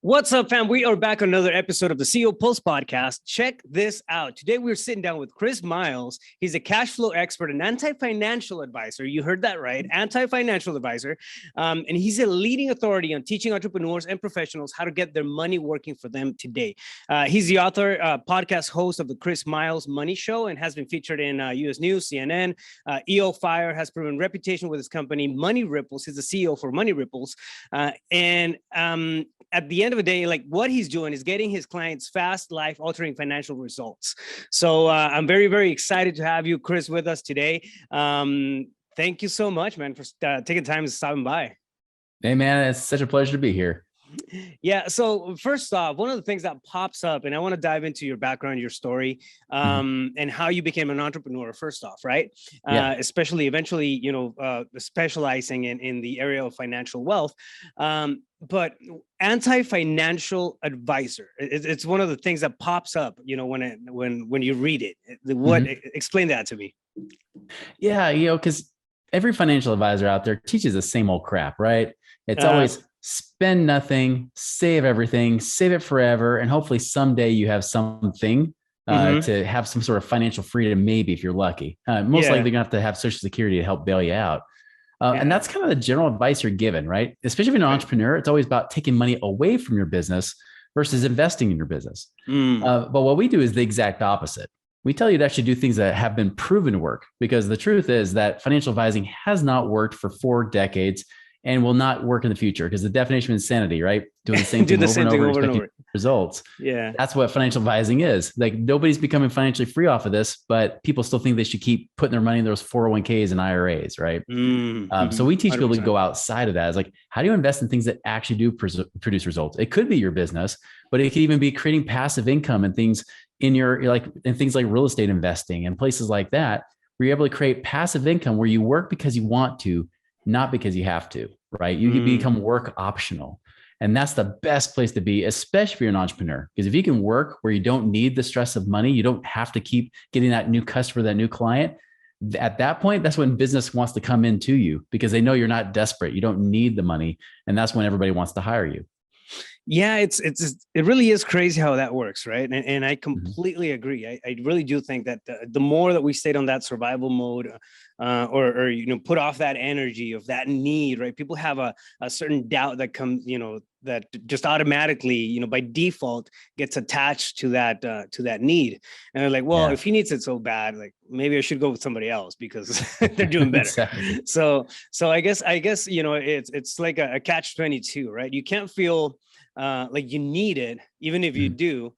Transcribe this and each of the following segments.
What's up, fam? We are back on another episode of the CEO Pulse podcast. Check this out. Today, we're sitting down with Chris Miles. He's a cash flow expert and anti-financial advisor. You heard that right, anti-financial advisor. And he's a leading authority on teaching entrepreneurs and professionals how to get their money working for them today. He's the author, podcast host of the Chris Miles Money Show and has been featured in U.S. News, CNN. EOFire has proven reputation with his company, Money Ripples. He's the CEO for Money Ripples. At the end of the day, like what he's doing is getting his clients fast, life-altering financial results. So I'm very, very excited to have you, Chris, with us today. Thank you so much, man, for taking time to stop by. Hey, man, it's such a pleasure to be here. Yeah. So first off, one of the things that pops up, and I want to dive into your background, your story, and how you became an entrepreneur. First off, right? Especially eventually, specializing in the area of financial wealth. But anti-financial advisor, it's one of the things that pops up, when you read it. Explain that to me. Yeah, because every financial advisor out there teaches the same old crap, right? It's always spend nothing, save everything, save it forever. And hopefully someday you have something to have some sort of financial freedom, maybe if you're lucky. Most likely you're gonna have to have Social Security to help bail you out. And that's kind of the general advice you're given, right? Especially if you're an entrepreneur, it's always about taking money away from your business versus investing in your business. But what we do is the exact opposite. We tell you to actually do things that have been proven to work, because the truth is that financial advising has not worked for 4 decades and will not work in the future, because the definition of insanity, right? Doing the same thing over and over, results. Yeah. That's what financial advising is. Like, nobody's becoming financially free off of this, but people still think they should keep putting their money in those 401ks and IRAs, right? So we teach 100%. People to go outside of that. It's like, how do you invest in things that actually do produce results? It could be your business, but it could even be creating passive income and things in things like real estate investing and places like that, where you're able to create passive income where you work because you want to, not because you have to, right? You can become work optional. And that's the best place to be, especially if you're an entrepreneur. Because if you can work where you don't need the stress of money, you don't have to keep getting that new customer, that new client. At that point, that's when business wants to come into you, because they know you're not desperate. You don't need the money. And that's when everybody wants to hire you. Yeah, it really is crazy how that works, right? And I completely agree. I really do think that the more that we stayed on that survival mode, or put off that energy of that need, right? People have a certain doubt that comes, that just automatically, by default gets attached to that need. And they're like, well, if he needs it so bad, like maybe I should go with somebody else because they're doing better. Exactly. So I guess it's like a catch-22, right? You can't feel like you need it, even if you do,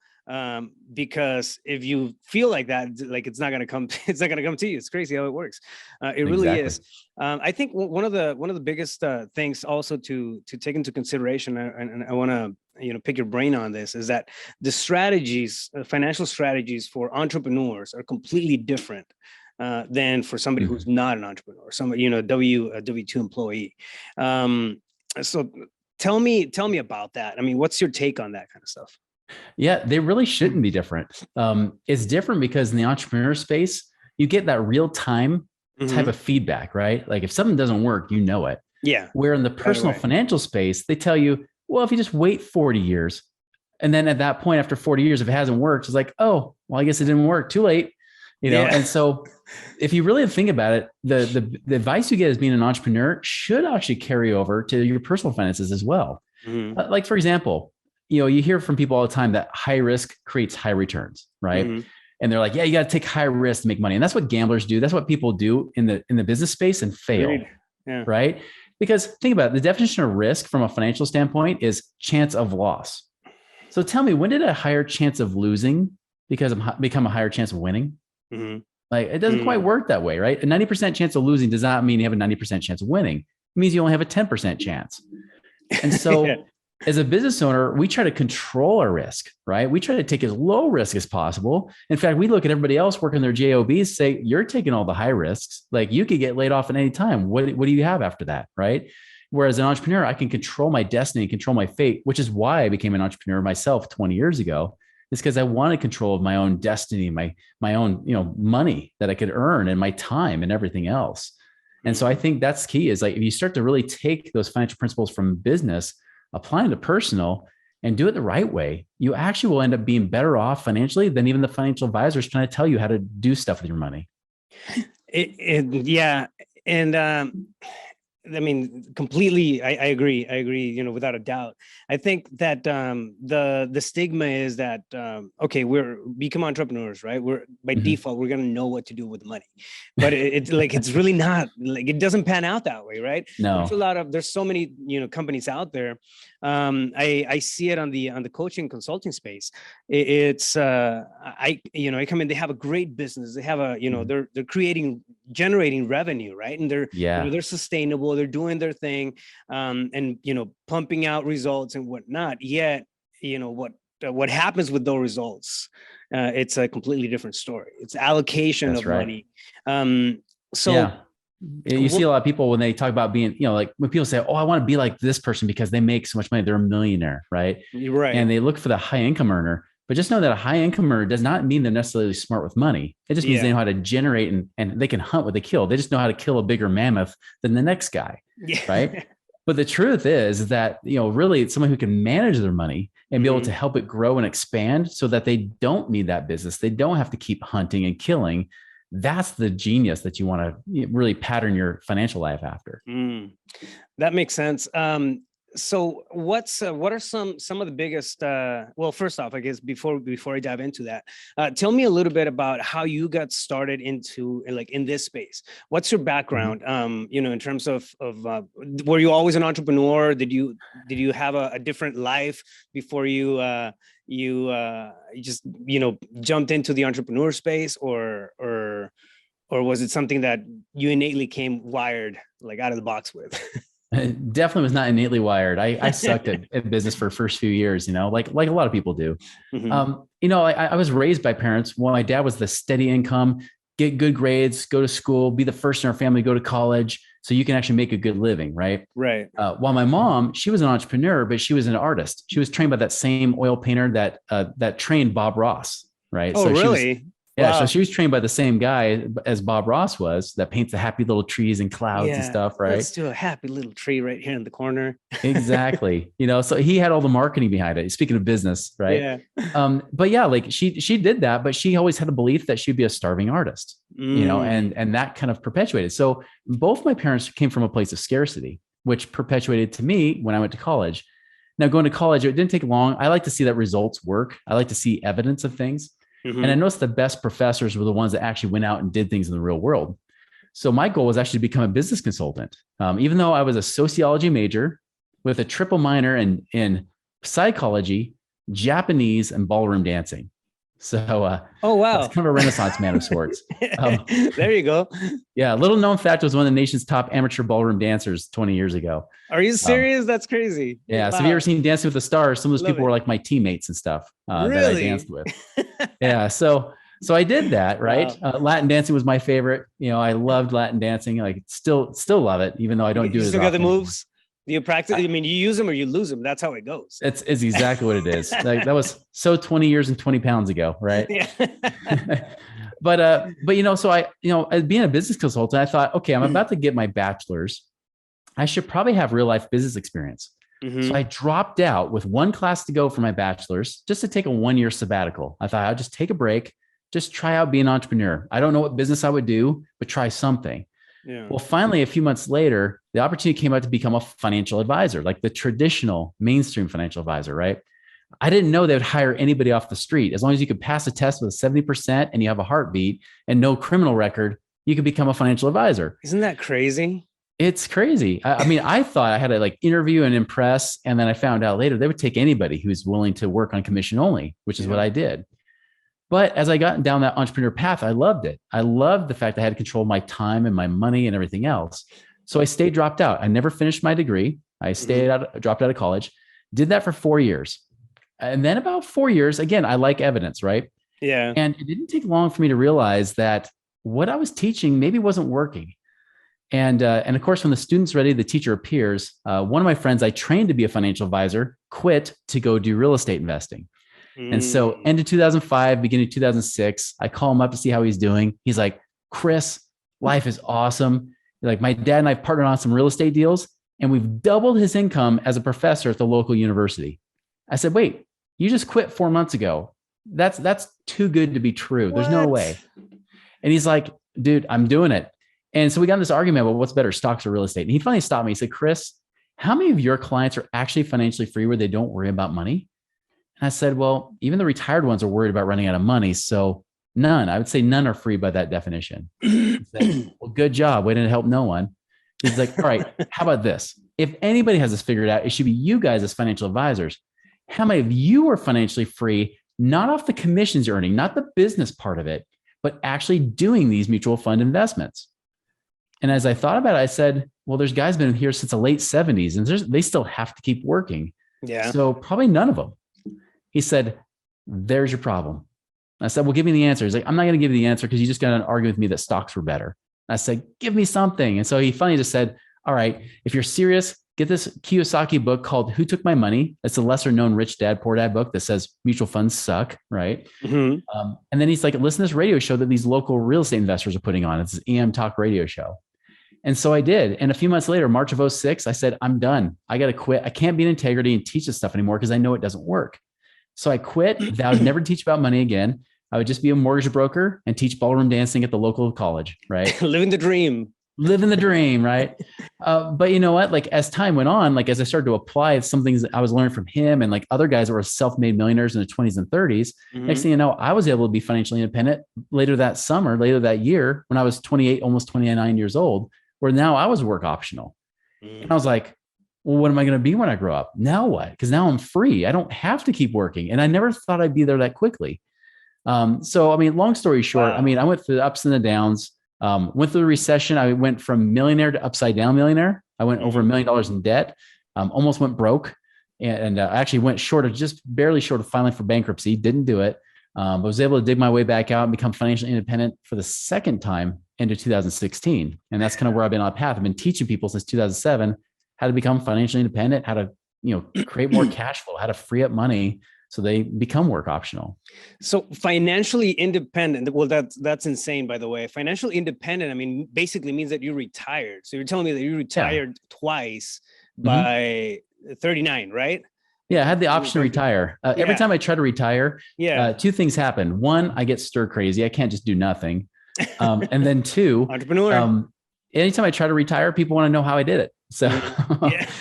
because if you feel like that, like it's not going to come to you. It's crazy how it works. It really is. I think one of the biggest things also to take into consideration, and I want to pick your brain on this, is that the strategies, financial strategies for entrepreneurs are completely different than for somebody who's not an entrepreneur, somebody, a W-2 employee. So tell me about that. I mean, what's your take on that kind of stuff? Yeah, they really shouldn't be different. It's different because in the entrepreneur space, you get that real time type of feedback, right? Like if something doesn't work, you know it. Yeah. Where in the personal financial space, they tell you, well, if you just wait 40 years, and then at that point, after 40 years, if it hasn't worked, it's like, oh, well, I guess it didn't work. Too late. And so if you really think about it, the advice you get as being an entrepreneur should actually carry over to your personal finances as well. Like, for example, you hear from people all the time that high risk creates high returns, right? And they're like, yeah, you got to take high risk to make money. And that's what gamblers do. That's what people do in the business space and fail, right? Because think about it, the definition of risk from a financial standpoint is chance of loss. So tell me, when did a higher chance of losing become a higher chance of winning? Like, it doesn't quite work that way, right? A 90% chance of losing does not mean you have a 90% chance of winning. It means you only have a 10% chance. And so as a business owner, we try to control our risk, right? We try to take as low risk as possible. In fact, we look at everybody else working their JOBs, say, you're taking all the high risks. Like, you could get laid off at any time. What do you have after that, right? Whereas an entrepreneur, I can control my destiny and control my fate, which is why I became an entrepreneur myself 20 years ago. It's because I wanted control of my own destiny, my own, money that I could earn, and my time and everything else. And so I think that's key, is like, if you start to really take those financial principles from business, applying to personal, and do it the right way, you actually will end up being better off financially than even the financial advisors trying to tell you how to do stuff with your money. Yeah. And I mean, completely, I agree. I agree, you know, without a doubt. I think that the stigma is that, okay, we're become entrepreneurs, right? We're by default, we're going to know what to do with money, but it's like, it's really not like, it doesn't pan out that way, right? No. There's so many, you know, companies out there. I see it on the coaching consulting space. You know, I come in, they have a great business. They have a, you know, they're generating revenue, right? And they're, you know, they're sustainable, they're doing their thing, and, you know, pumping out results and whatnot. Yet, you know, what happens with those results, it's a completely different story. It's allocation of money. You see a lot of people when they talk about being, you know, like when people say, oh, I want to be like this person because they make so much money, they're a millionaire, right? Right. And they look for the high income earner, but just know that a high income earner does not mean they're necessarily smart with money. It just means they know how to generate and they can hunt what they kill. They just know how to kill a bigger mammoth than the next guy, right? But the truth is that, you know, really it's someone who can manage their money and be able to help it grow and expand so that they don't need that business. They don't have to keep hunting and killing. That's the genius that you want to really pattern your financial life after. That makes sense. So what are some of the biggest, well, first off, I guess before I dive into that, tell me a little bit about how you got started into like in this space. What's your background? You know, in terms of were you always an entrepreneur? Did you have a different life before you just, you know, jumped into the entrepreneur space, or was it something that you innately came wired like out of the box with? It definitely was not innately wired. I sucked at business for the first few years, you know, like a lot of people do. You know, I was raised by parents. Well, my dad was the steady income, get good grades, go to school, be the first in our family, go to college, so you can actually make a good living, right? Right. While my mom, she was an entrepreneur, but she was an artist. She was trained by that same oil painter that trained Bob Ross, right? Oh, so really? Yeah, wow. So she was trained by the same guy as Bob Ross was, that paints the happy little trees and clouds and stuff, right? Let's do a happy little tree right here in the corner. Exactly. You know, so he had all the marketing behind it. Speaking of business, right? But yeah, like she did that, but she always had a belief that she'd be a starving artist, you know, and that kind of perpetuated. So both my parents came from a place of scarcity, which perpetuated to me when I went to college. Now, going to college, it didn't take long. I like to see that results work. I like to see evidence of things. And I noticed the best professors were the ones that actually went out and did things in the real world. So my goal was actually to become a business consultant. Even though I was a sociology major with a triple minor in psychology, Japanese, and ballroom dancing. So, oh, wow. It's kind of a Renaissance man of sorts. There you go. Yeah. Little known fact, I was one of the nation's top amateur ballroom dancers 20 years ago. Are you serious? That's crazy. Yeah. Wow. So have you ever seen Dancing with the Stars? Some of those people were like my teammates and stuff that I danced with. Yeah. So I did that, right? Wow. Latin dancing was my favorite. You know, I loved Latin dancing. Like still love it, even though I don't do it as often. You still got the moves? Do you practice? I mean, you use them or you lose them. That's how it goes. It's exactly what it is. Like that was so 20 years and 20 pounds ago. Right. Yeah. But you know, so as being a business consultant, I thought, okay, I'm about to get my bachelor's. I should probably have real life business experience. So I dropped out with one class to go for my bachelor's just to take a 1-year sabbatical. I thought I'll just take a break, just try out being an entrepreneur. I don't know what business I would do, but try something. Yeah. Well, finally, a few months later, the opportunity came out to become a financial advisor, like the traditional mainstream financial advisor, right? I didn't know they would hire anybody off the street. As long as you could pass a test with a 70% and you have a heartbeat and no criminal record, you could become a financial advisor. Isn't that crazy? It's crazy. I mean, I thought I had to like interview and impress. And then I found out later they would take anybody who's willing to work on commission only, which is what I did. But as I got down that entrepreneur path, I loved it. I loved the fact I had control of my time and my money and everything else. So I stayed dropped out. I never finished my degree. I dropped out of college, did that for 4 years. And then about 4 years, again, I like evidence, right? Yeah. And it didn't take long for me to realize that what I was teaching maybe wasn't working. And of course, when the student's ready, the teacher appears. One of my friends I trained to be a financial advisor quit to go do real estate investing. And so end of 2005, beginning of 2006, I call him up to see how he's doing. He's like, Chris, life is awesome. Like my dad and I partnered on some real estate deals and we've doubled his income as a professor at the local university. I said, wait, you just quit 4 months ago. That's too good to be true. There's no What? way. And he's like, dude, I'm doing it. And so we got in this argument about what's better, stocks or real estate. And he finally stopped me. He said, Chris, how many of your clients are actually financially free where they don't worry about money? And I said, well, even the retired ones are worried about running out of money. So none. I would say none are free by that definition. He said, well, good job. Way to help no one. He's like, all right, how about this? If anybody has this figured out, it should be you guys as financial advisors. How many of you are financially free, not off the commissions you're earning, not the business part of it, but actually doing these mutual fund investments? And as I thought about it, I said, well, there's guys been here since the late 70s and they still have to keep working. Yeah. So probably none of them. He said, there's your problem. I said, well, give me the answer. He's like, I'm not going to give you the answer because you just got to argue with me that stocks were better. I said, give me something. And so he finally just said, all right, if you're serious, get this Kiyosaki book called Who Took My Money? It's a lesser known Rich Dad, Poor Dad book that says mutual funds suck, right? Mm-hmm. And then he's like, listen to this radio show that these local real estate investors are putting on. It's this EM Talk radio show. And so I did. And a few months later, March of 06, I said, I'm done. I got to quit. I can't be in integrity and teach this stuff anymore because I know it doesn't work. So I quit, vowed never to teach about money again. I would just be a mortgage broker and teach ballroom dancing at the local college, right? Living the dream. Living the dream, right? But you know what? Like as time went on, like as I started to apply some things that I was learning from him and like other guys that were self-made millionaires in the 20s and 30s, next thing you know, I was able to be financially independent later that year when I was 28, almost 29 years old, where now I was work optional. And I was like, well, what am I going to be when I grow up? Now what? Because now I'm free. I don't have to keep working. And I never thought I'd be there that quickly. So, I mean, long story short, Wow. I mean, I went through the ups and the downs, went through the recession. I went from millionaire to upside down millionaire. I went over $1 million in debt, almost went broke. And I actually went short of just barely short of filing for bankruptcy. Didn't do it. But was able to dig my way back out and become financially independent for the second time into 2016. And that's kind of where I've been on a path. I've been teaching people since 2007 how to become financially independent, how to, create more cash flow, how to free up money so they become work optional. So financially independent, well, that's insane, by the way. Financially independent, I mean, basically means that you retired. So you're telling me that you retired twice by 39, right? Yeah, I had the option to retire. Every time I try to retire, two things happen. One, I get stir crazy. I can't just do nothing. And then two, entrepreneur. Anytime I try to retire, people want to know how I did it. So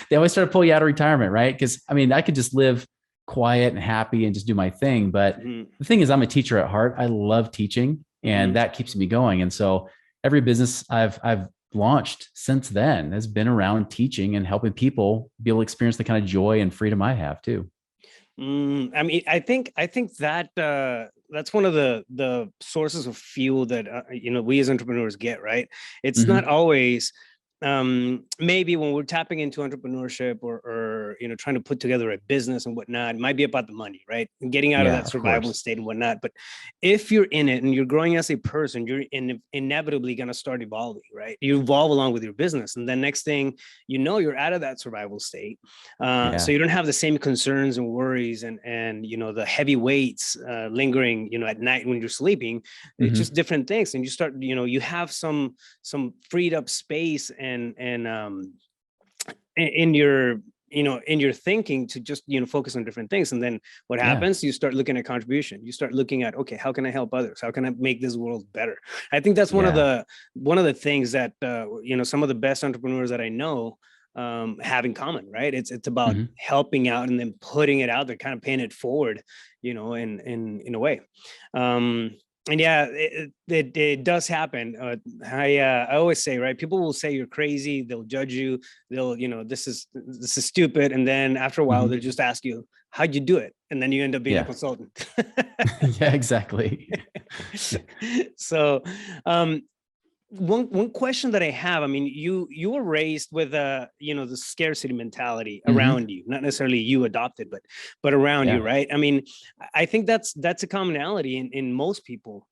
they always try to pull you out of retirement, right? Because I mean, I could just live quiet and happy and just do my thing. But the thing is, I'm a teacher at heart. I love teaching, and that keeps me going. And so every business I've launched since then has been around teaching and helping people be able to experience the kind of joy and freedom I have too. I mean, I think that that's one of the sources of fuel that we as entrepreneurs get, right? It's not always maybe when we're tapping into entrepreneurship or trying to put together a business and whatnot, it might be about the money, right? And getting out of that survival state and whatnot. But if you're in it and you're growing as a person, you're inevitably going to start evolving, right? You evolve along with your business. And then next thing you're out of that survival state. So you don't have the same concerns and worries and the heavy weights lingering, at night when you're sleeping. It's just different things. And you start, you have some freed up space and in your thinking to just focus on different things. And then what happens, you start looking at contribution. You start looking at, okay, how can I help others? How can I make this world better? I think that's one of the things that some of the best entrepreneurs that I know have in common, right? It's about helping out and then putting it out there, kind of paying it forward, in a way. And it does happen. I always say, right, people will say you're crazy. They'll judge you. They'll, this is stupid. And then after a while, they'll just ask you, how'd you do it? And then you end up being a consultant. Yeah, exactly. So, one question that I have, I mean, you were raised with the scarcity mentality around you, not necessarily you adopted, but around you, right? I mean, I think that's a commonality in most people.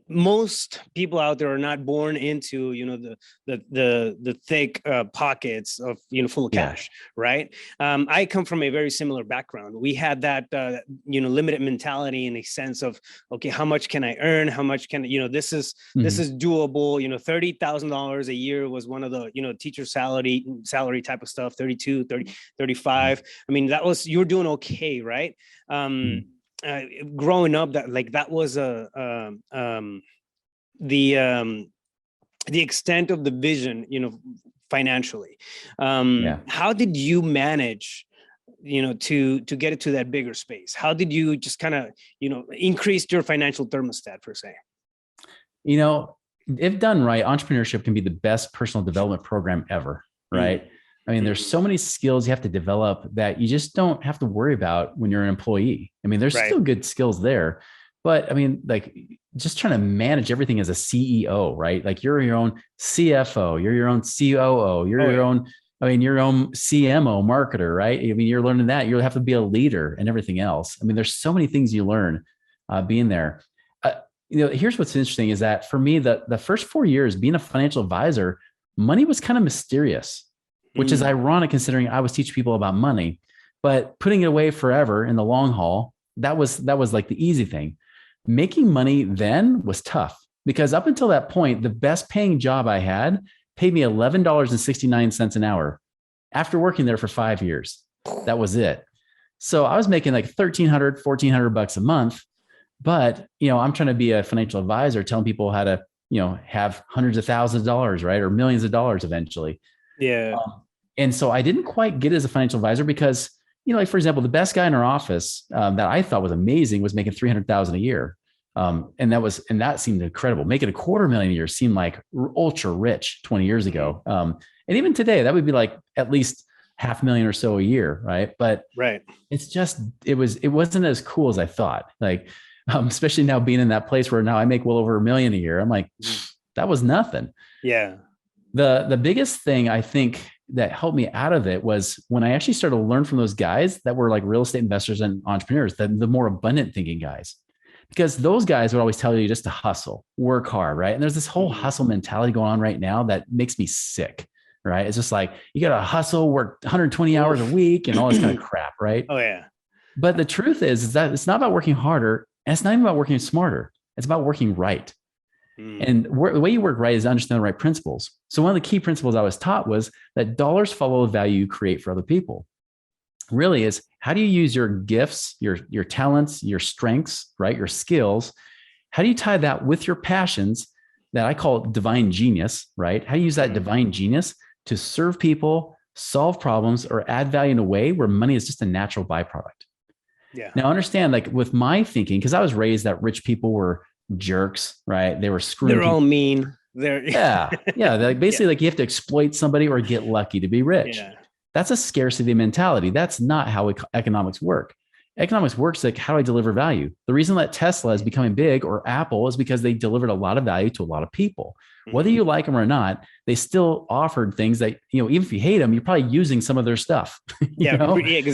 most people out there are not born into, the thick pockets of, full of cash, right? I come from a very similar background. We had that, limited mentality in a sense of, okay, how much can I earn? How much can, this is doable. $30,000 a year was one of the, teacher salary type of stuff, 32, 30, 35. I mean, you're doing okay, right? Growing up, that was the extent of the vision, financially. How did you manage, to get it to that bigger space? How did you just kind of, increase your financial thermostat per se? If done right, entrepreneurship can be the best personal development program ever, right? I mean, there's so many skills you have to develop that you just don't have to worry about when you're an employee. I mean, there's still good skills there, but I mean, like just trying to manage everything as a CEO, right? Like you're your own CFO, you're your own COO, you're your own CMO marketer, right? I mean, you're learning that you'll have to be a leader and everything else. I mean, there's so many things you learn being there. Here's what's interesting is that for me, the first 4 years being a financial advisor, money was kind of mysterious, which is ironic considering I was teaching people about money, but putting it away forever in the long haul, that was like the easy thing. Making money then was tough because up until that point, the best paying job I had paid me $11.69 an hour after working there for 5 years. That was it. So I was making like $1,300, $1,400 a month, but I'm trying to be a financial advisor, telling people how to, have hundreds of thousands of dollars, right? Or millions of dollars eventually. Yeah. And so I didn't quite get it as a financial advisor because, like, for example, the best guy in our office that I thought was amazing was making $300,000 a year. And that seemed incredible. Making $250,000 a year seemed like ultra rich 20 years ago. And even today, that would be like at least $500,000 or so a year. Right. But it's just, it wasn't as cool as I thought. Like, especially now being in that place where now I make well over $1 million a year. I'm like, that was nothing. Yeah. The biggest thing I think that helped me out of it was when I actually started to learn from those guys that were like real estate investors and entrepreneurs, the more abundant thinking guys, because those guys would always tell you just to hustle, work hard. Right. And there's this whole hustle mentality going on right now that makes me sick. Right. It's just like, you got to hustle, work 120 hours a week and all this kind of crap. Right. Oh yeah. But the truth is that it's not about working harder and it's not even about working smarter. It's about working right. And the way you work right is to understand the right principles. So one of the key principles I was taught was that dollars follow the value you create for other people. Really is, how do you use your gifts, your talents, your strengths, right? Your skills. How do you tie that with your passions that I call divine genius, right? How do you use that divine genius to serve people, solve problems, or add value in a way where money is just a natural byproduct? Yeah. Now understand, like with my thinking, because I was raised that rich people were jerks, right? They were screwing. They're all mean. Yeah. Like basically, like you have to exploit somebody or get lucky to be rich. Yeah. That's a scarcity mentality. That's not how economics work. Economics works like, how do I deliver value? The reason that Tesla is becoming big or Apple is because they delivered a lot of value to a lot of people. Whether you like them or not, they still offered things that, even if you hate them, you're probably using some of their stuff. Exactly.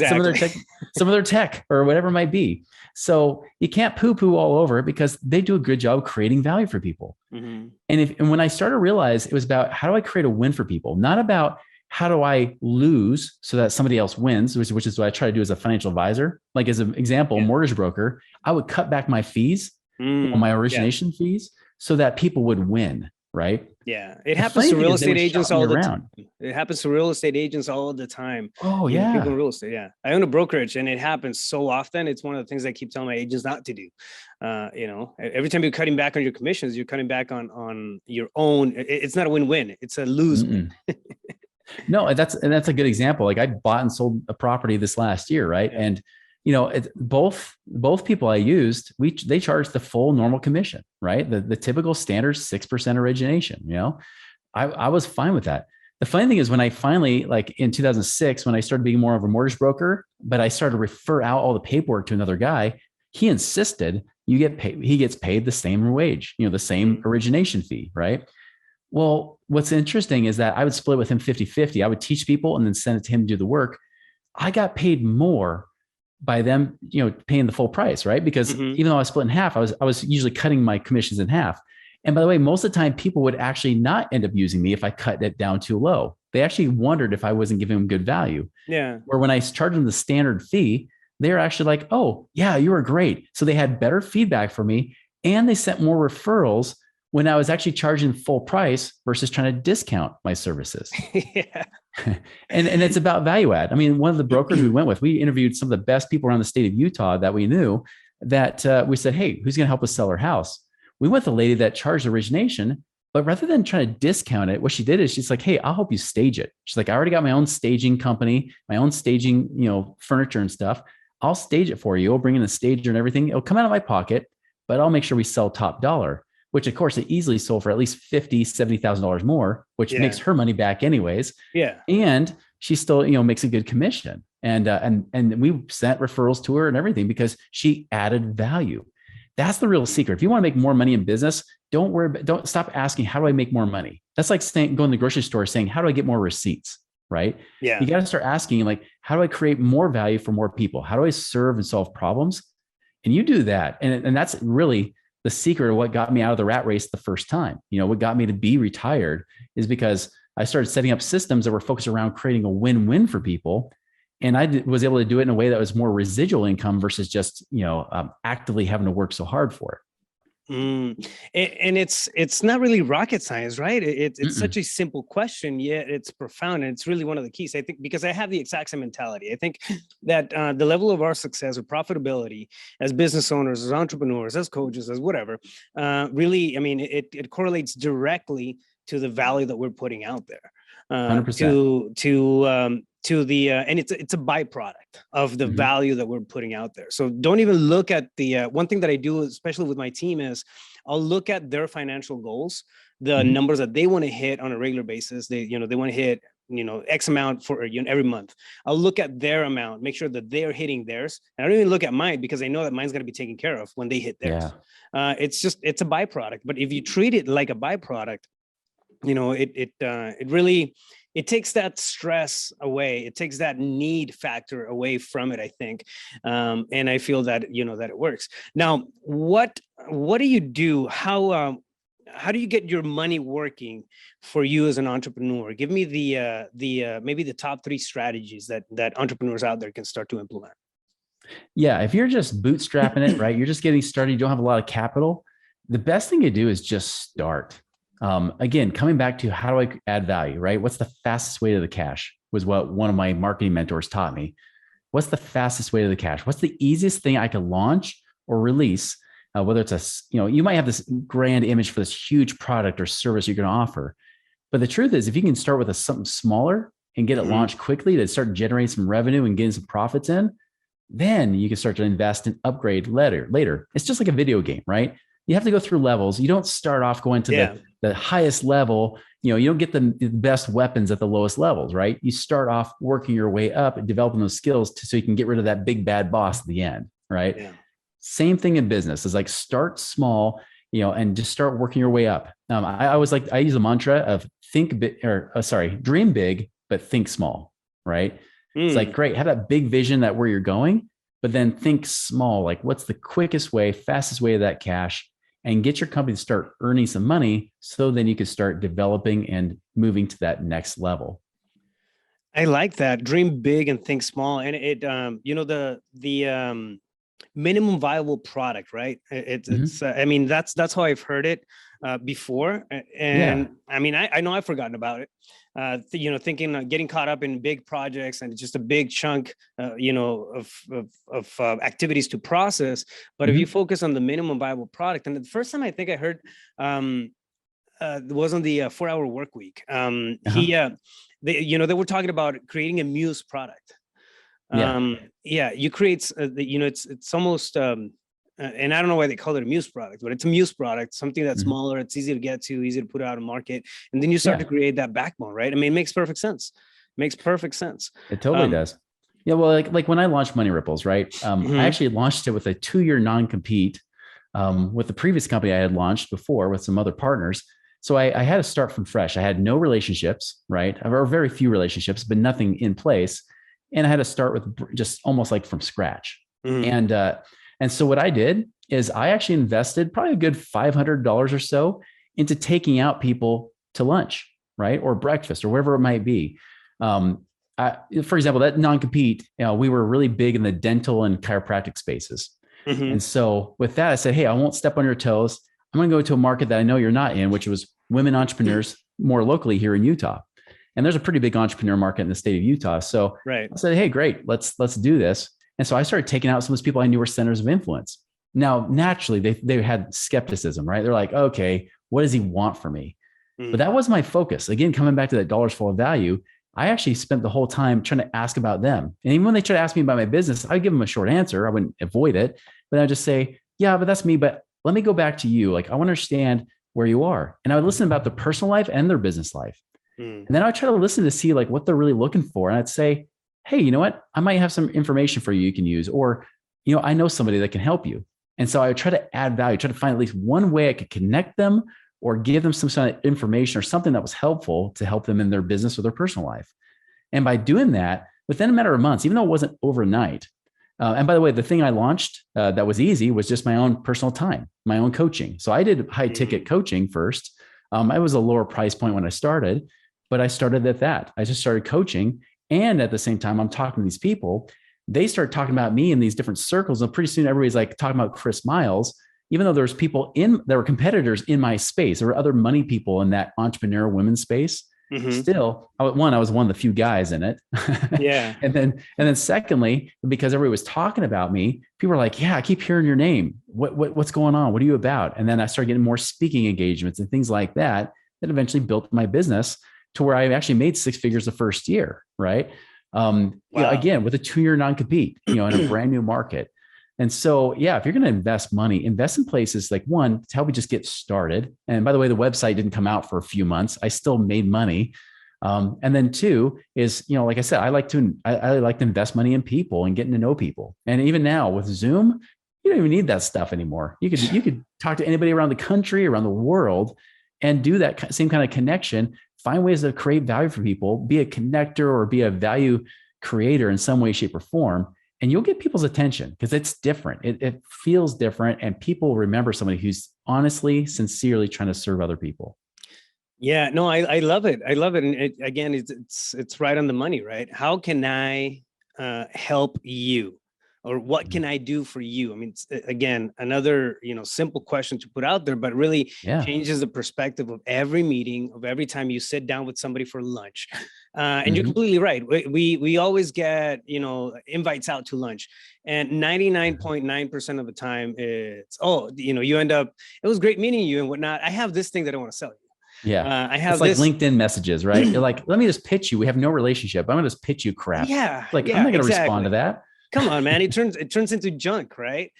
Some of their tech or whatever it might be. So you can't poo-poo all over it because they do a good job creating value for people. And when I started to realize it was about, how do I create a win for people? Not about how do I lose so that somebody else wins, which is what I try to do as a financial advisor. Like as an example, mortgage broker, I would cut back my fees, my origination fees, so that people would win. Right. Yeah. It happens to real estate agents all the time. It happens to real estate agents all the time. Oh yeah. People in real estate. Yeah. I own a brokerage and it happens so often. It's one of the things I keep telling my agents not to do. Every time you're cutting back on your commissions, you're cutting back on your own. It's not a win-win. It's a lose. No, that's a good example. Like I bought and sold a property this last year. Right. Yeah. And both people I used, they charged the full normal commission, right? The typical standard 6% origination. I was fine with that. The funny thing is when I finally, like in 2006, when I started being more of a mortgage broker, but I started to refer out all the paperwork to another guy, he insisted he gets paid the same wage, the same origination fee, right? Well, what's interesting is that I would split with him 50-50. I would teach people and then send it to him to do the work. I got paid more by them, paying the full price, right? Because Mm-hmm. even though I was split in half, I was usually cutting my commissions in half. And by the way, most of the time, people would actually not end up using me if I cut it down too low. They actually wondered if I wasn't giving them good value. Yeah. Or when I charged them the standard fee, they're actually like, "Oh, yeah, you were great." So they had better feedback for me, and they sent more referrals when I was actually charging full price versus trying to discount my services. Yeah. And it's about value add. I mean, one of the brokers we went with, we interviewed some of the best people around the state of Utah that we knew, that we said, "Hey, who's going to help us sell our house?" We went with a lady that charged origination, but rather than trying to discount it, what she did is she's like, "Hey, I'll help you stage it." She's like, "I already got my own staging company, my own staging, furniture and stuff. I'll stage it for you. I'll bring in a stager and everything. It'll come out of my pocket, but I'll make sure we sell top dollar." Which of course it easily sold for at least $50,000, $70,000 more, which Yeah. makes her money back anyways. Yeah. And she still, makes a good commission. And we sent referrals to her and everything because she added value. That's the real secret. If you want to make more money in business, don't stop asking, how do I make more money? That's like going to the grocery store saying, how do I get more receipts? Right? Yeah. You got to start asking, like, how do I create more value for more people? How do I serve and solve problems? And you do that. And that's really the secret of what got me out of the rat race the first time. What got me to be retired is because I started setting up systems that were focused around creating a win-win for people. And I was able to do it in a way that was more residual income versus just, actively having to work so hard for it. And it's not really rocket science, right? It's such a simple question, yet it's profound. And it's really one of the keys, I think, because I have the exact same mentality. I think that the level of our success or profitability as business owners, as entrepreneurs, as coaches, as whatever, really, I mean, it correlates directly to the value that we're putting out there. 100%. To the and it's a byproduct of the Mm-hmm. value that we're putting out there. So don't even look at the one thing that I do, especially with my team, is I'll look at their financial goals, the Mm-hmm. numbers that they want to hit on a regular basis. They want to hit X amount for every month. I'll look at their amount, make sure that they're hitting theirs, and I don't even look at mine because I know that mine's going to be taken care of when they hit theirs. Yeah. It's a byproduct. But if you treat it like a byproduct, it really, it takes that stress away. It takes that need factor away from it, I think. And I feel that, that it works. Now, what do you do? How do you get your money working for you as an entrepreneur? Give me the maybe the top 3 strategies that entrepreneurs out there can start to implement. Yeah. If you're just bootstrapping it, right, you're just getting started, you don't have a lot of capital, the best thing to do is just start. Again, coming back to how do I add value, right? What's the fastest way to the cash was what one of my marketing mentors taught me. What's the fastest way to the cash? What's the easiest thing I can launch or release? Whether it's you might have this grand image for this huge product or service you're going to offer. But the truth is, if you can start with something smaller and get it launched quickly to start generating some revenue and getting some profits in, then you can start to invest and upgrade later. It's just like a video game, right? You have to go through levels. You don't start off going to the highest level. You don't get the best weapons at the lowest levels, right? You start off working your way up and developing those skills so you can get rid of that big bad boss at the end, right? Yeah. Same thing in business. It's like start small, and just start working your way up. I use a mantra of dream big, but think small, right? It's like, great, have that big vision that where you're going, but then think small, like what's the quickest way, fastest way to that cash, and get your company to start earning some money. So then you can start developing and moving to that next level. I like that. Dream big and think small. And it, the minimum viable product, right? It's I mean, that's how I've heard it before. And I mean, I know I've forgotten about it. Thinking, getting caught up in big projects and just a big chunk, of activities to process. But if you focus on the minimum viable product, and the first time I think I heard was on the 4-hour work week. They were talking about creating a muse product. You create, it's almost, and I don't know why they call it a muse product, but it's a muse product, something that's smaller, it's easy to get to, easy to put out in market. And then you start to create that backbone, right? I mean, it makes perfect sense. It totally does. Yeah. Well, like when I launched Money Ripples, right? I actually launched it with a 2-year non-compete with the previous company I had launched before with some other partners. So I had to start from fresh. I had no relationships, right? Or very few relationships, but nothing in place. and I had to start with just almost like from scratch. Mm. And so what I did is I actually invested probably a good $500 or so into taking out people to lunch, right? Or breakfast or wherever it might be. For example, that non-compete, we were really big in the dental and chiropractic spaces. Mm-hmm. And so with that, I said, hey, I won't step on your toes. I'm going to go to a market that I know you're not in, which was women entrepreneurs more locally here in Utah. And there's a pretty big entrepreneur market in the state of Utah. So right. I said, hey, great, let's do this. And so I started taking out some of those people I knew were centers of influence. Now, naturally, they had skepticism, right? They're like, okay, what does he want from me? But that was my focus. Again, coming back to that dollars full of value, I actually spent the whole time trying to ask about them. And even when they try to ask me about my business, I'd give them a short answer. I wouldn't avoid it, but I'd just say, yeah, but that's me. But let me go back to you. Like, I want to understand where you are. And I would listen about their personal life and their business life. And then I would try to listen to see like what they're really looking for. And I'd say, hey, you know what? I might have some information for you you can use, or, I know somebody that can help you. And so I would try to add value, try to find at least one way I could connect them or give them some sort of information or something that was helpful to help them in their business or their personal life. And by doing that, within a matter of months, even though it wasn't overnight, and by the way, the thing I launched that was easy was just my own personal time, my own coaching. So I did high ticket coaching first. I was a lower price point when I started, but I started at that. I just started coaching. And at the same time, I'm talking to these people. They start talking about me in these different circles. And pretty soon everybody's like talking about Chris Miles, even though there's people there were competitors in my space. There were other money people in that entrepreneur women's space. Still, I was one of the few guys in it. Yeah. and then secondly, because everybody was talking about me, people were like, yeah, I keep hearing your name. What's going on? What are you about? And then I started getting more speaking engagements and things like that eventually built my business to where I actually made 6 figures the first year. Right. Wow. Again, with a 2-year non-compete, in a brand new market. And so, yeah, if you're going to invest money, invest in places like, one, to help you just get started. And by the way, the website didn't come out for a few months. I still made money. And then 2 is, like I said, I like to invest money in people and getting to know people. And even now with Zoom, you don't even need that stuff anymore. You could talk to anybody around the country, around the world, and do that same kind of connection. Find ways to create value for people, be a connector or be a value creator in some way, shape, or form. And you'll get people's attention because it's different. It feels different. And people remember somebody who's honestly, sincerely trying to serve other people. Yeah, no, I love it. I love it. And it's right on the money, right? How can I help you? Or what can I do for you? I mean, it's, again, another, simple question to put out there, but really changes the perspective of every meeting, of every time you sit down with somebody for lunch. And you're completely right. We always get, invites out to lunch, and 99.9% of the time it's, you end up, it was great meeting you and whatnot. I have this thing that I want to sell you. Yeah. I have it's like LinkedIn messages, right? You're like, let me just pitch you. We have no relationship. I'm going to just pitch you crap. Yeah. I'm not going to respond to that. Come on, man. It turns into junk, right?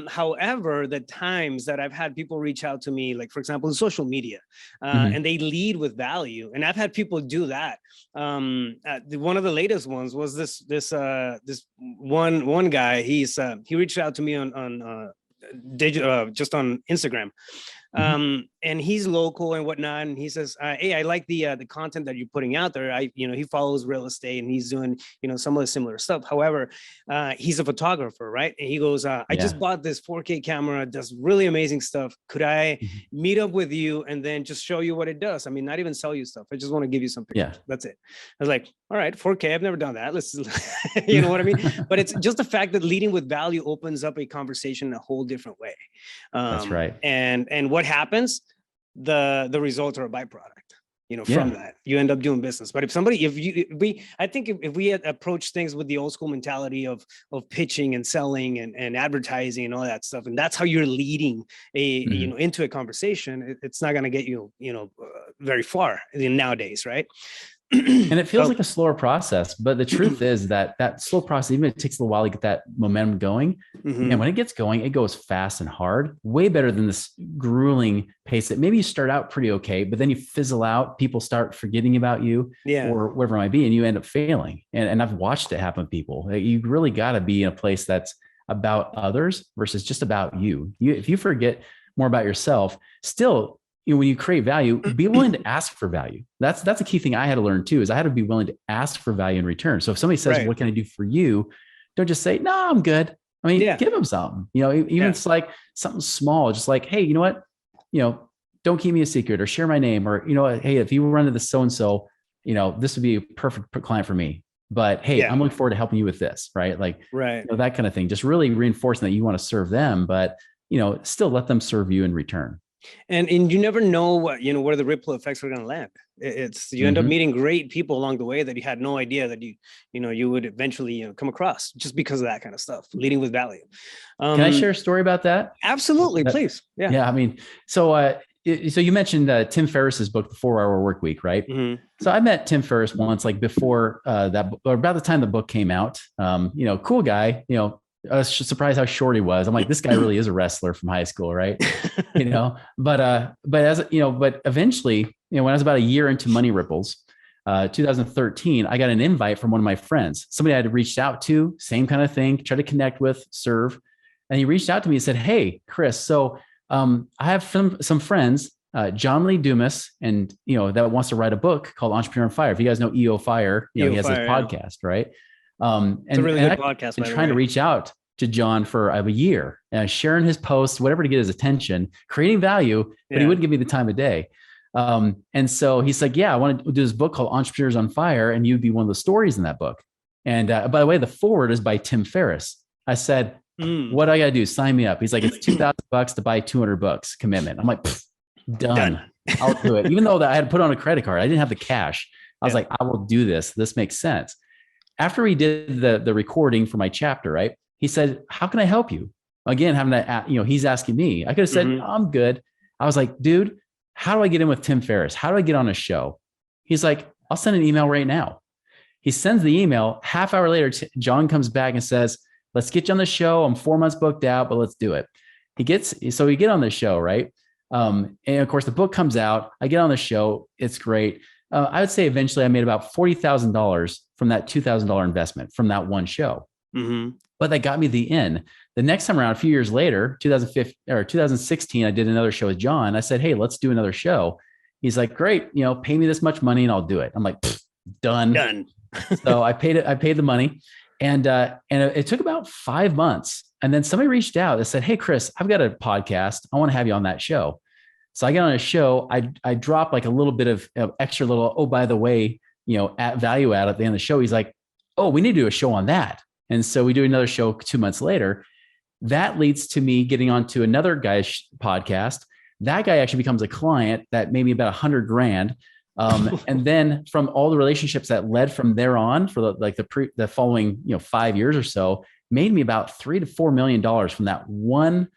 However, the times that I've had people reach out to me, like, for example, in social media, and they lead with value. And I've had people do that. One of the latest ones was this one guy. He reached out to me on digital, just on Instagram. And he's local and whatnot. And he says, hey, I like the content that you're putting out there. He follows real estate and he's doing, some of the similar stuff. However, he's a photographer, right? And he goes, I just bought this 4K camera, does really amazing stuff. Could I meet up with you and then just show you what it does? I mean, not even sell you stuff. I just want to give you some pictures. That's it. I was like, all right, 4K. I've never done that. Let's, you know what I mean? But it's just the fact that leading with value opens up a conversation in a whole different way. That's right. And what happens? The results are a byproduct, from that. You end up doing business. But if we approach things with the old school mentality of pitching and selling and advertising and all that stuff, and that's how you're leading into a conversation, it's not going to get you, very far nowadays, right? And it feels like a slower process, but the truth is that slow process, even if it takes a little while to get that momentum going, and when it gets going, it goes fast and hard, way better than this grueling pace that maybe you start out pretty okay, but then you fizzle out, people start forgetting about you or whatever it might be, and you end up failing. And I've watched it happen to people. You really got to be in a place that's about others versus just about you. If you forget more about yourself, still, when you create value, be willing to ask for value. That's a key thing I had to learn too, is I had to be willing to ask for value in return. So if somebody says, Right. what can I do for you? Don't just say, no, I'm good. I mean, Yeah. give them something, even it's like something small, just like, hey, you know what, don't keep me a secret or share my name, or, hey, if you run into this so-and-so, this would be a perfect client for me. But hey, I'm looking forward to helping you with this, right? Like, right. That kind of thing. Just really reinforcing that you want to serve them, but still let them serve you in return. And you never know what, where the ripple effects are going to land. You end up meeting great people along the way that you had no idea that you would eventually, come across, just because of that kind of stuff, leading with value. Can I share a story about that? Absolutely. Please. Yeah. Yeah. I mean, so you mentioned Tim Ferriss's book, The 4-Hour Workweek, right? Mm-hmm. So I met Tim Ferriss once, like before that, or about the time the book came out. Cool guy. I was surprised how short he was. I'm like, this guy really is a wrestler from high school, right? But eventually, when I was about a year into Money Ripples, 2013, I got an invite from one of my friends, somebody I had reached out to, same kind of thing, try to connect with, serve. And he reached out to me and said, hey, Chris, so I have some friends, John Lee Dumas, and, that wants to write a book called Entrepreneur on Fire. If you guys know EOFire, he has this podcast, right? It's a really good podcast. I've been trying to reach out to John for a year, sharing his posts, whatever to get his attention, creating value, but he wouldn't give me the time of day. And so he's like, yeah, I want to do this book called Entrepreneurs on Fire, and you'd be one of the stories in that book. And by the way, the forward is by Tim Ferriss. I said, what do I got to do? Sign me up. He's like, it's $2,000 to buy 200 books commitment. I'm like, done. I'll do it. Even though I had put on a credit card, I didn't have the cash. I was like, I will do this. This makes sense. After we did the recording for my chapter, right? He said, how can I help you? Again, having to, he's asking me. I could have said, I'm good. I was like, dude, how do I get in with Tim Ferriss? How do I get on a show? He's like, I'll send an email right now. He sends the email. Half hour later, John comes back and says, let's get you on the show. I'm 4 months booked out, but let's do it. We get on the show, right? And of course, the book comes out. I get on the show. It's great. I would say eventually I made about $40,000 from that $2,000 investment from that one show. Mm-hmm. But that got me the in. The next time around, a few years later, 2016, I did another show with John. I said, hey, let's do another show. He's like, great, pay me this much money and I'll do it. I'm like, done. So I paid the money. And it took about 5 months. And then somebody reached out and said, hey, Chris, I've got a podcast. I want to have you on that show. So I get on a show. I drop like a little bit of extra little, oh, by the way, value add at the end of the show. He's like, oh, we need to do a show on that. And so we do another show 2 months later. That leads to me getting onto another guy's podcast. That guy actually becomes a client that made me about $100,000. And then from all the relationships that led from there on for the following 5 years or so, made me about $3 to $4 million from that one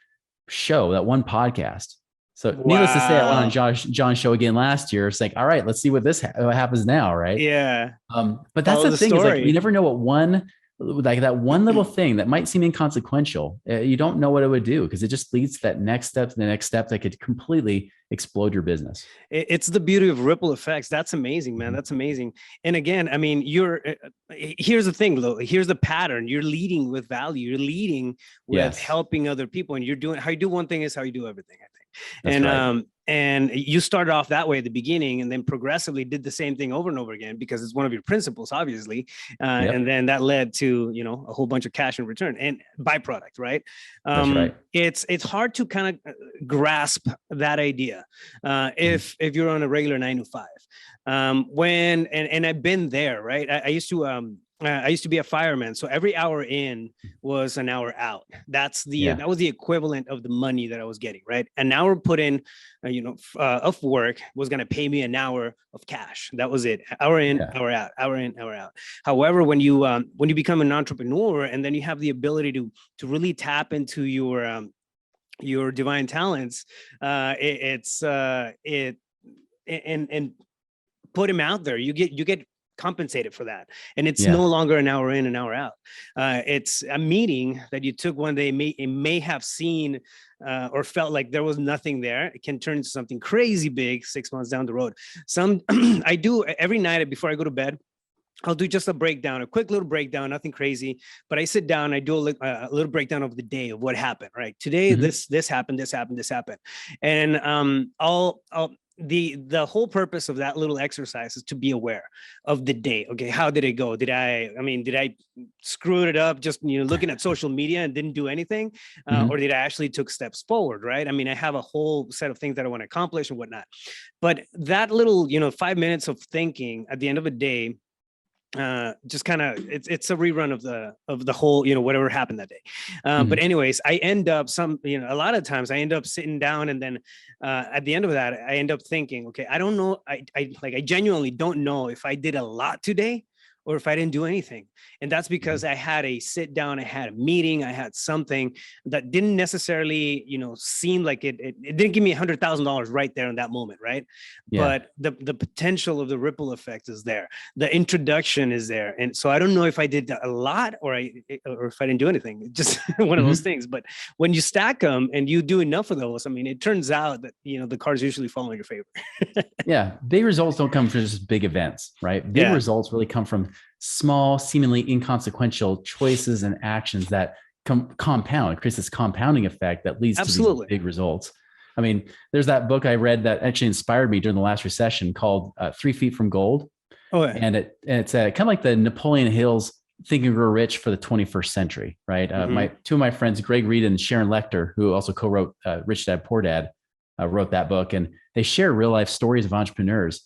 show, that one podcast. So needless to say, I went on John's show again last year. It's like, all right, let's see what happens now, right? Yeah. But that's the thing, is like, you never know what that one little thing that might seem inconsequential, you don't know what it would do, because it just leads to that next step to the next step that could completely explode your business. It's the beauty of ripple effects. That's amazing, man. That's amazing. And again, I mean, here's the thing, though. Here's the pattern. You're leading with value. You're leading with helping other people, and how you do one thing is how you do everything, I think. That's right. And you started off that way at the beginning, and then progressively did the same thing over and over again, because it's one of your principles, obviously. And then that led to, a whole bunch of cash in return and byproduct, right? That's right. It's hard to kind of grasp that idea if you're on a regular 9 to 5. And I've been there, right? I used to be a fireman, so every hour in was an hour out. That was the equivalent of the money that I was getting, right? An hour put in, of work was going to pay me an hour of cash. That was it. Hour in, hour out, hour in, hour out. However, when you become an entrepreneur, and then you have the ability to really tap into your divine talents, and put them out there, you get compensated for that. And it's no longer an hour in, an hour out. It's a meeting that you took one day, may have seen or felt like there was nothing there. It can turn into something crazy big 6 months down the road. I do every night before I go to bed. I'll do just a breakdown, a quick little breakdown, nothing crazy, but I sit down, I do a little breakdown of the day of what happened, right? Today, this happened, this happened, this happened. And the whole purpose of that little exercise is to be aware of the day. Okay, how did it go? Did I screw it up just looking at social media and didn't do anything, or did I actually took steps forward? Right? I mean, I have a whole set of things that I want to accomplish and whatnot, but that little 5 minutes of thinking at the end of a day, just kind of it's a rerun of the whole whatever happened that day, but anyways, I end up a lot of times I end up sitting down, and then at the end of that I end up thinking, okay, I don't know, I genuinely don't know if I did a lot today or if I didn't do anything. And that's because I had a sit down, I had a meeting, I had something that didn't necessarily, seem like it didn't give me $100,000 right there in that moment, right? Yeah. But the potential of the ripple effect is there. The introduction is there. And so I don't know if I did a lot or if I didn't do anything. It's just one of those things. But when you stack them and you do enough of those, I mean, it turns out that, the cards usually fall in your favor. Yeah. Big results don't come from just big events, right? Big results really come from small, seemingly inconsequential choices and actions that compound. It creates this compounding effect that leads to these big results. I mean, there's that book I read that actually inspired me during the last recession called 3 Feet from Gold. Oh, yeah. And it's kind of like the Napoleon Hill's Think and Grow Rich for the 21st century, right? Two of my friends, Greg Reed and Sharon Lechter, who also co-wrote Rich Dad, Poor Dad, wrote that book, and they share real life stories of entrepreneurs.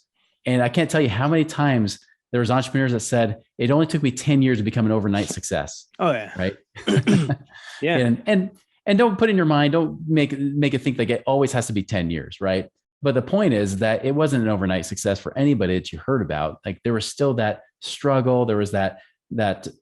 And I can't tell you how many times there was entrepreneurs that said, it only took me 10 years to become an overnight success. Oh yeah. Right. Yeah. And don't put in your mind, don't make it think like it always has to be 10 years. Right. But the point is that it wasn't an overnight success for anybody that you heard about. Like there was still that struggle. There was that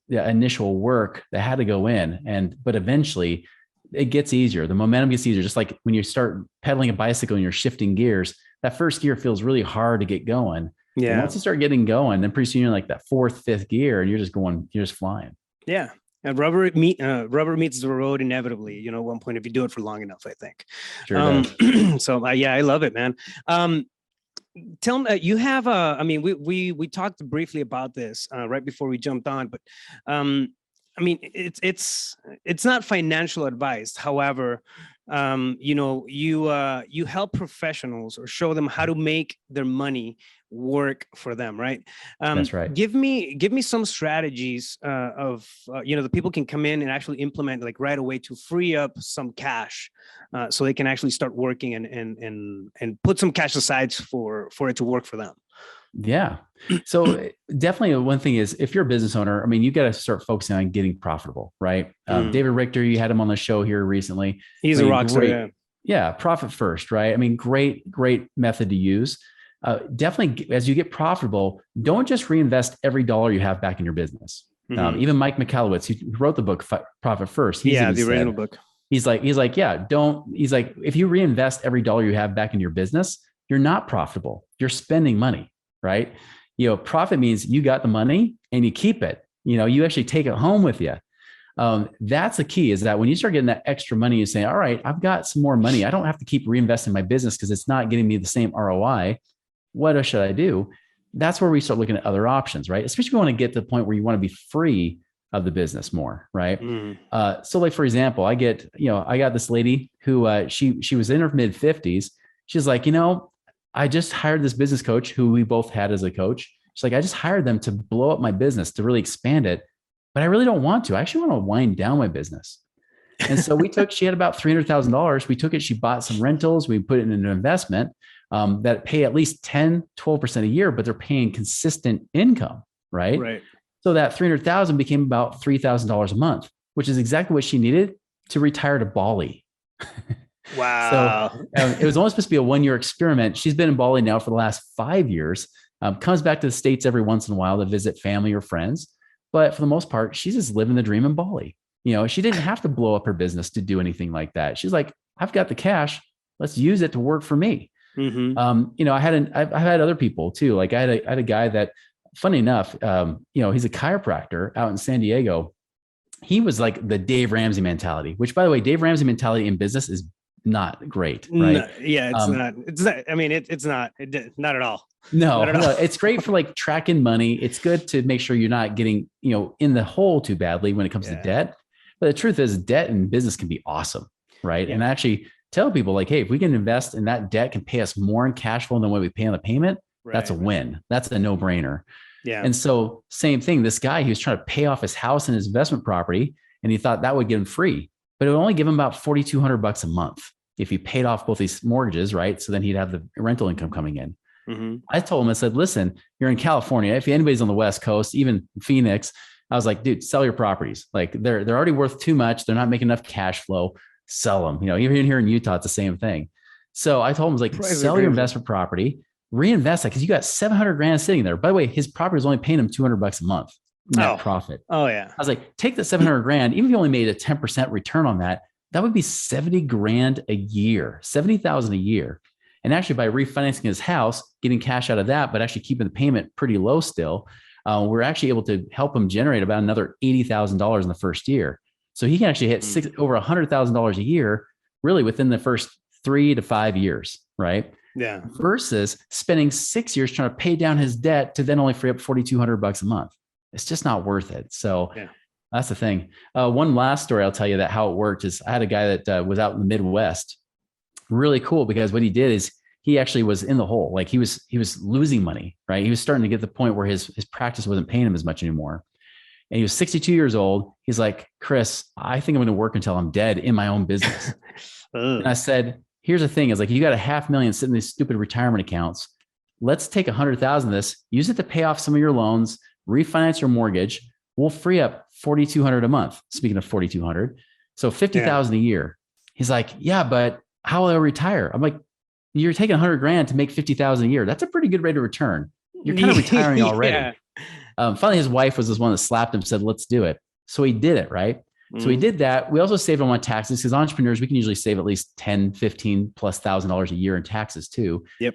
initial work that had to go in, but eventually it gets easier. The momentum gets easier. Just like when you start pedaling a bicycle and you're shifting gears, that first gear feels really hard to get going. Yeah. And once you start getting going, then pretty soon you're like that fourth, fifth gear, and you're just flying. Yeah. And rubber meets the road inevitably, at one point, if you do it for long enough, I think. Sure. So I love it, man. Tell me, you have we talked briefly about this right before we jumped on, but it's not financial advice. However, you help professionals or show them how to make their money work for them, right? That's right. Give me some strategies that people can come in and actually implement like right away to free up some cash, so they can actually start working and put some cash aside for it to work for them. Yeah. So definitely one thing is, if you're a business owner, you got to start focusing on getting profitable, right? David Richter, you had him on the show here recently. He's a rock star. Yeah. Profit first, right? Great method to use. Definitely, as you get profitable, don't just reinvest every dollar you have back in your business. Even Mike Michalowicz, who wrote the book Profit First. The original book. He's like, if you reinvest every dollar you have back in your business, you're not profitable. You're spending money, right? Profit means you got the money and you keep it. You actually take it home with you. That's the key, is that when you start getting that extra money, you say, all right, I've got some more money. I don't have to keep reinvesting my business because it's not getting me the same ROI. What should I do? That's where we start looking at other options, right? Especially if you want to get to the point where you want to be free of the business more, right? So like, for example, I got this lady who, she was in her mid 50s. She's like, I just hired this business coach who we both had as a coach. She's like, I just hired them to blow up my business, to really expand it, but I really don't want to. I actually want to wind down my business. And so she had about $300,000. We took it, she bought some rentals, we put it in an investment that pay at least 10, 12% a year, but they're paying consistent income, right? Right. So that $300,000 became about $3,000 a month, which is exactly what she needed to retire to Bali. Wow. So it was only supposed to be a 1-year experiment. She's been in Bali now for the last 5 years, comes back to the States every once in a while to visit family or friends. But for the most part, she's just living the dream in Bali. She didn't have to blow up her business to do anything like that. She's like, I've got the cash. Let's use it to work for me. I've had other people too. Like I had a guy that, funny enough, he's a chiropractor out in San Diego. He was like the Dave Ramsey mentality, which, by the way, Dave Ramsey mentality in business is not great, right? Yeah, it's not. It's not. I mean, it's not. Not at all. No, Not at all. no, it's great for like tracking money. It's good to make sure you're not getting, in the hole too badly when it comes to debt. But the truth is, debt in business can be awesome, right? Yeah. And I actually tell people like, hey, if we can invest in that debt can pay us more in cash flow than what we pay on the payment, that's a win. That's a no-brainer. Yeah. And so same thing, this guy, he was trying to pay off his house and his investment property, and he thought that would get him free, but it would only give him about $4,200 a month if he paid off both these mortgages, right? So then he'd have the rental income coming in. Mm-hmm. I told him, I said, listen, you're in California. If anybody's on the West Coast, even Phoenix, I was like, dude, sell your properties. Like they're already worth too much. They're not making enough cash flow. Sell them. Even here in Utah, it's the same thing. So I told him, like, sell your investment property, reinvest that, because you got 700 grand sitting there. By the way, his property was only paying him $200 a month net profit. Oh yeah. I was like, take the 700 grand, even if you only made a 10% return on that, that would be 70 grand a year, 70,000 a year. And actually by refinancing his house, getting cash out of that, but actually keeping the payment pretty low still, we're actually able to help him generate about another $80,000 in the first year. So he can actually hit over $100,000 a year, really within the first 3 to 5 years, right? Yeah. Versus spending 6 years trying to pay down his debt to then only free up $4,200 a month. It's just not worth it. So that's the thing. One last story I'll tell you that how it worked is I had a guy that was out in the Midwest. Really cool, because what he did is he actually was in the hole. Like he was losing money, right? He was starting to get to the point where his practice wasn't paying him as much anymore. And he was 62 years old. He's like, Chris, I think I'm going to work until I'm dead in my own business. And I said, here's the thing is, like, you got $500,000 sitting in these stupid retirement accounts. Let's take 100,000 of this, use it to pay off some of your loans, refinance your mortgage. We'll free up 4,200 a month. Speaking of 4,200, so 50,000 a year. He's like, yeah, but how will I retire? I'm like, you're taking 100 grand to make 50,000 a year. That's a pretty good rate of return. You're kind of retiring already. Finally, his wife was this one that slapped him, said, let's do it. So he did it, right? So he did that. We also saved him on taxes, because entrepreneurs, we can usually save at least 10, 15 plus $1,000 a year in taxes too. Yep.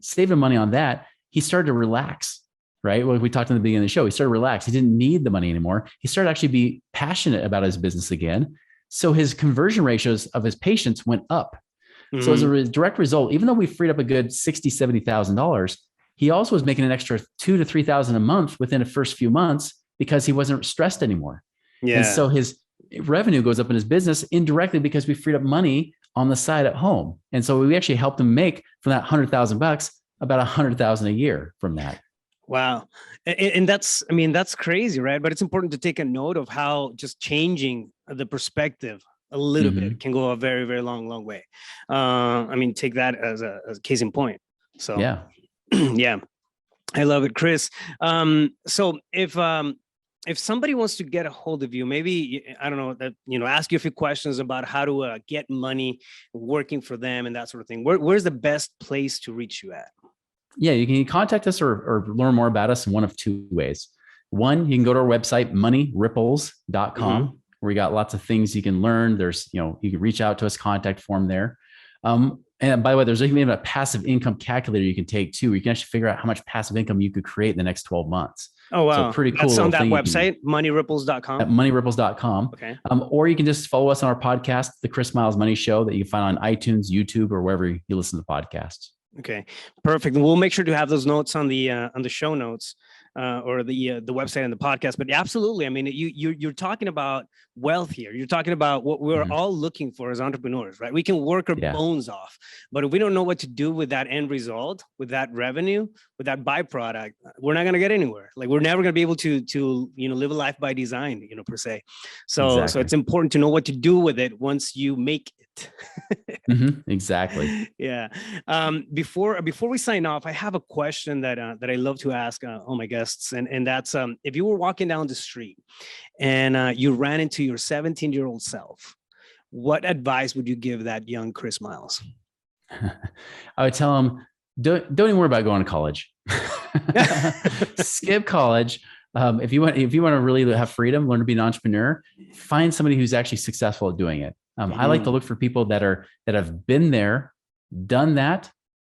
Saving money on that. He started to relax, right? Well, we talked in the beginning of the show, he started to relax. He didn't need the money anymore. He started to actually be passionate about his business again. So his conversion ratios of his patients went up. So as a direct result, even though we freed up a good $60,000, $70,000, he also was making an extra $2,000 to $3,000 a month within the first few months, because he wasn't stressed anymore. Yeah. And so his revenue goes up in his business indirectly because we freed up money on the side at home. And so we actually helped him make from that $100,000 about $100,000 a year from that. Wow. And that's crazy, right? But it's important to take a note of how just changing the perspective a little bit can go a very, very long way. Take that as a case in point. So yeah. Yeah, I love it, Chris. So if somebody wants to get a hold of you, maybe, I don't know, ask you a few questions about how to get money working for them and that sort of thing. Where's the best place to reach you at? Yeah, you can contact us or learn more about us in one of two ways. One, you can go to our website, moneyripples.com, where we got lots of things you can learn. There's, you can reach out to us, contact form there. And by the way, there's even a passive income calculator you can take too, where you can actually figure out how much passive income you could create in the next 12 months. Oh, wow. So pretty cool. That's on that website, moneyripples.com. At moneyripples.com. Okay. Or you can just follow us on our podcast, The Chris Miles Money Show, that you can find on iTunes, YouTube, or wherever you listen to podcasts. Okay, perfect. And we'll make sure to have those notes on the show notes. Or the website and the podcast. But absolutely, you're talking about wealth here. You're talking about what we're all looking for as entrepreneurs, right? We can work our bones off, but if we don't know what to do with that end result, with that revenue, with that byproduct, we're not going to get anywhere. Like, we're never going to be able to live a life by design, per se. So it's important to know what to do with it once you make it. Exactly. Yeah. Before we sign off, I have a question that I love to ask all my guests, and that's if you were walking down the street and you ran into your 17-year-old self, what advice would you give that young Chris Miles? I would tell him, don't even worry about going to college. Skip college. If you want to really have freedom, learn to be an entrepreneur, find somebody who's actually successful at doing it. I like to look for people that have been there, done that,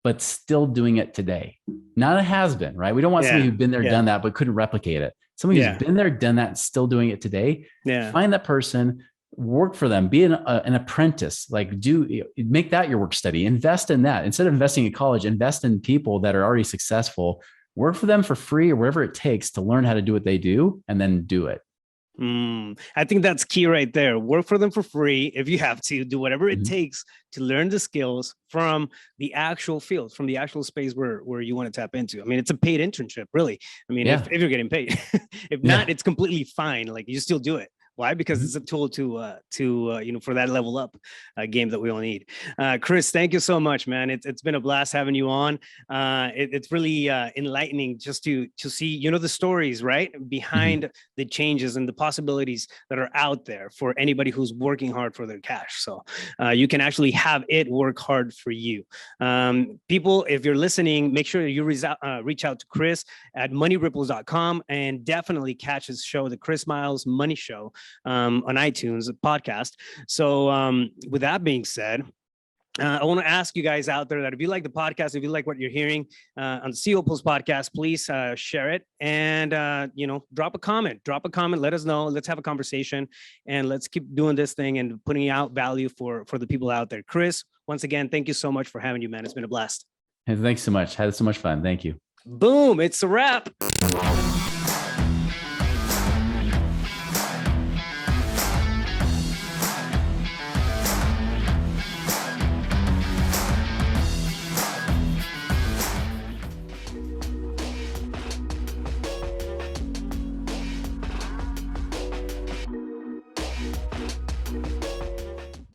but still doing it today. Not a has-been, right? We don't want somebody who's been there, done that, but couldn't replicate it. Somebody who's been there, done that, and still doing it today. Yeah. Find that person, work for them, be an apprentice, like make that your work study, invest in that. Instead of investing in college, invest in people that are already successful, work for them for free or whatever it takes to learn how to do what they do and then do it. I think that's key right there. Work for them for free if you have to. Do whatever it takes to learn the skills from the actual field, from the actual space where you want to tap into. I mean, it's a paid internship, really. I mean, if you're getting paid. If not, it's completely fine. Like, you still do it. Why? Because it's a tool to for that level up game that we all need. Chris, thank you so much, man. It's been a blast having you on. It's really enlightening just to see, the stories right behind the changes and the possibilities that are out there for anybody who's working hard for their cash. So you can actually have it work hard for you. People, if you're listening, make sure you reach out to Chris at moneyripples.com and definitely catch his show, the Chris Miles Money Show, on iTunes podcast. So with that being said, I want to ask you guys out there that if you like the podcast, if you like what you're hearing on the CEO Pulse podcast, please share it and drop a comment. Let us know. Let's have a conversation and let's keep doing this thing and putting out value for the people out there. Chris, once again, thank you so much for having you, man. It's been a blast. Hey, thanks so much. Had so much fun. Thank you. Boom. It's a wrap.